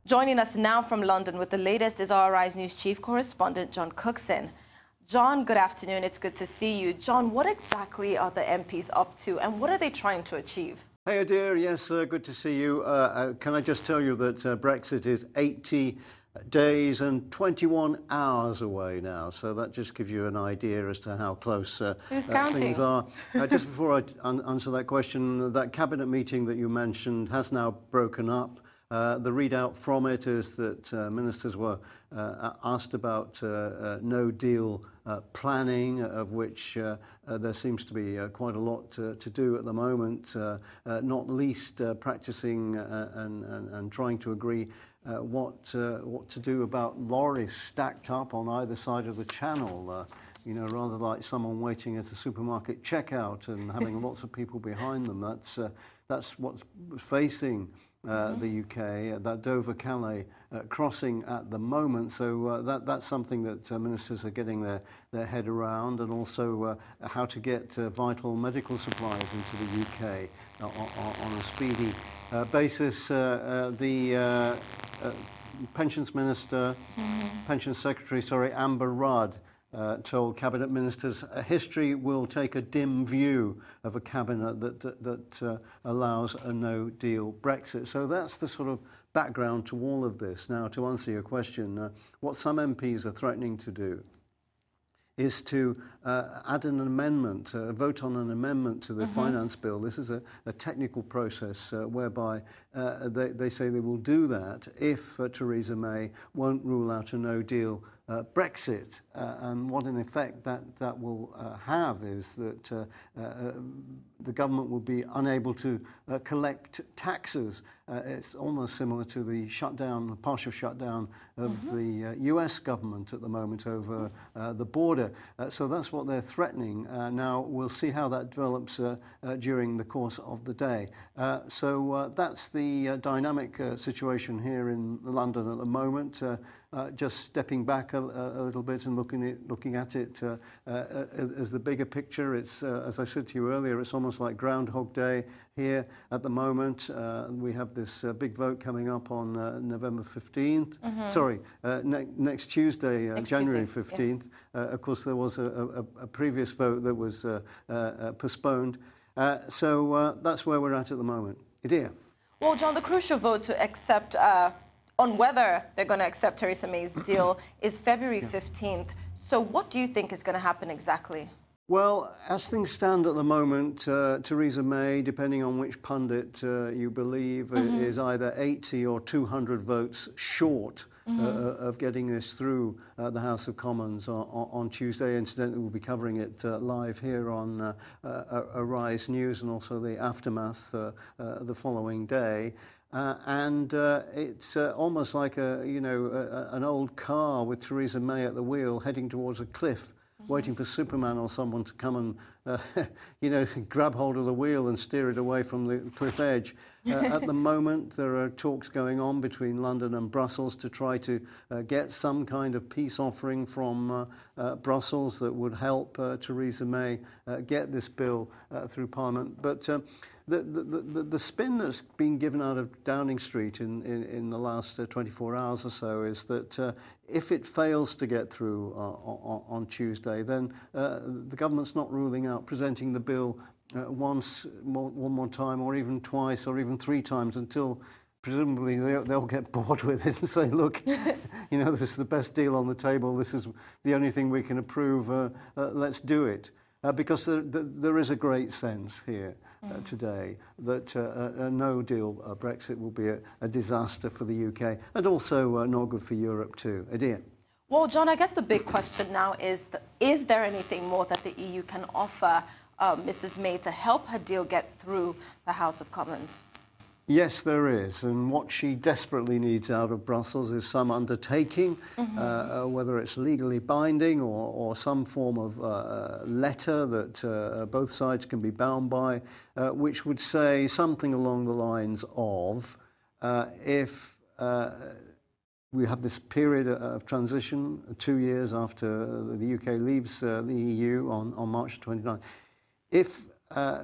Joining us now from London with the latest is RRI's news chief correspondent, John Cookson. John, good afternoon. It's good to see you. John, what exactly are the MPs up to and what are they trying to achieve? Hey, Idia. Yes, good to see you. Can I just tell you that Brexit is 80 days and 21 hours away now, so that just gives you an idea as to how close things are. Just before I answer that question, that cabinet meeting that you mentioned has now broken up. The readout from it is that ministers were asked about no-deal planning, of which there seems to be quite a lot to do at the moment, not least practicing and trying to agree what to do about lorries stacked up on either side of the channel. You know, rather like someone waiting at a supermarket checkout and having lots of people behind them. That's what's facing the UK, that Dover-Calais crossing at the moment. So that's something that ministers are getting their head around, and also how to get vital medical supplies into the UK on a speedy basis. The Pensions Minister, Pensions Secretary, sorry, Amber Rudd, told cabinet ministers history will take a dim view of a cabinet that allows a no-deal Brexit. So that's the sort of background to all of this. Now, to answer your question, what some MPs are threatening to do is to add an amendment, vote on an amendment to the finance bill. This is a technical process whereby they say they will do that if Theresa May won't rule out a no-deal Brexit. And what in effect that will have is that the government will be unable to collect taxes. It's almost similar to the partial shutdown of the US government at the moment over the border. So that's what they're threatening. Now we'll see how that develops during the course of the day. So that's the dynamic situation here in London at the moment. Just stepping back a little bit and looking at it as the bigger picture. It's as I said to you earlier, it's almost like Groundhog Day here at the moment. We have this big vote coming up on November 15th. Sorry, next Tuesday, January 15th. Yeah. Of course, there was a previous vote that was postponed. So that's where we're at the moment. Idia. Well, John, the crucial vote to accept on whether they're going to accept Theresa May's deal is February 15th. So what do you think is going to happen exactly? Well, as things stand at the moment, Theresa May, depending on which pundit you believe, is either 80 or 200 votes short of getting this through the House of Commons on Tuesday. Incidentally, we'll be covering it live here on Arise News and also the aftermath the following day. And it's almost like an old car with Theresa May at the wheel heading towards a cliff, waiting for Superman or someone to come and, grab hold of the wheel and steer it away from the cliff edge. At the moment, there are talks going on between London and Brussels to try to get some kind of peace offering from Brussels that would help Theresa May get this bill through Parliament. But the spin that's been given out of Downing Street in the last 24 hours or so is that if it fails to get through on Tuesday, then the government's not ruling out presenting the bill one more time, or even twice, or even three times, until presumably they'll get bored with it and say, look, this is the best deal on the table, this is the only thing we can approve, let's do it. Because there is a great sense here today that a no-deal Brexit will be a disaster for the UK, and also not good for Europe too. Idia. Well, John, I guess the big question now is there anything more that the EU can offer Mrs. May to help her deal get through the House of Commons? Yes, there is, and what she desperately needs out of Brussels is some undertaking, whether it's legally binding or some form of letter that both sides can be bound by, which would say something along the lines of, if we have this period of transition, 2 years after the UK leaves the EU on March 29th, if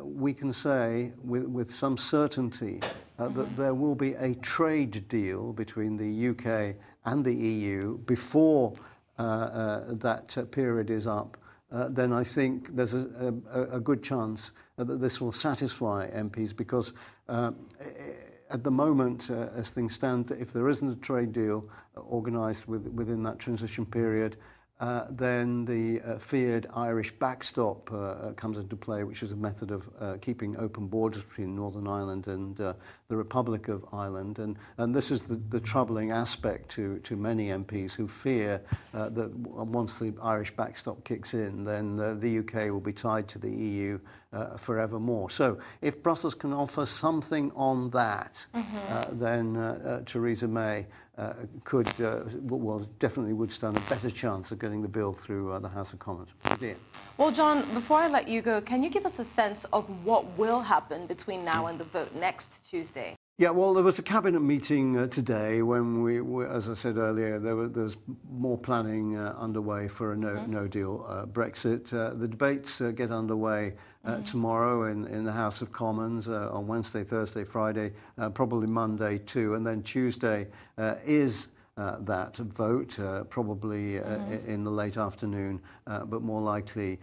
we can say with some certainty that there will be a trade deal between the UK and the EU before that period is up, then I think there's a good chance that this will satisfy MPs, because at the moment, as things stand, if there isn't a trade deal organised within that transition period, then the feared Irish backstop comes into play, which is a method of keeping open borders between Northern Ireland and the Republic of Ireland. And this is the troubling aspect to many MPs who fear that once the Irish backstop kicks in, then the UK will be tied to the EU forevermore. So if Brussels can offer something on that, then Theresa May definitely would stand a better chance of getting the bill through the House of Commons. Idia. Well, John, before I let you go, can you give us a sense of what will happen between now and the vote next Tuesday? Yeah, well, there was a cabinet meeting today when as I said earlier, there's more planning underway for a no-deal Brexit. The debates get underway tomorrow in the House of Commons, on Wednesday, Thursday, Friday, probably Monday too, and then Tuesday is that vote, probably in the late afternoon, but more likely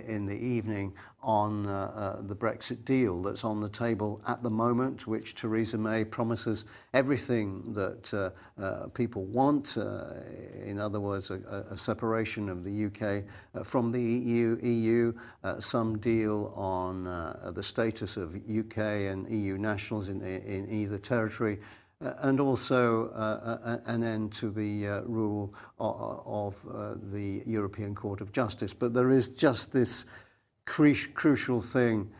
in the evening, on the Brexit deal that's on the table at the moment, which Theresa May promises everything that people want. In other words, a separation of the UK from the EU, some deal on the status of UK and EU nationals in either territory, and also an end to the rule of the European Court of Justice. But there is just this crucial thing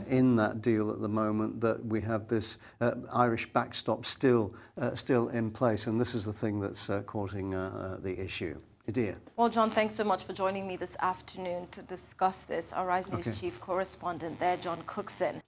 in that deal at the moment, that we have this Irish backstop still in place, and this is the thing that's causing the issue. Idia. Well, John, thanks so much for joining me this afternoon to discuss this. Our Rise News Chief Correspondent there, John Cookson.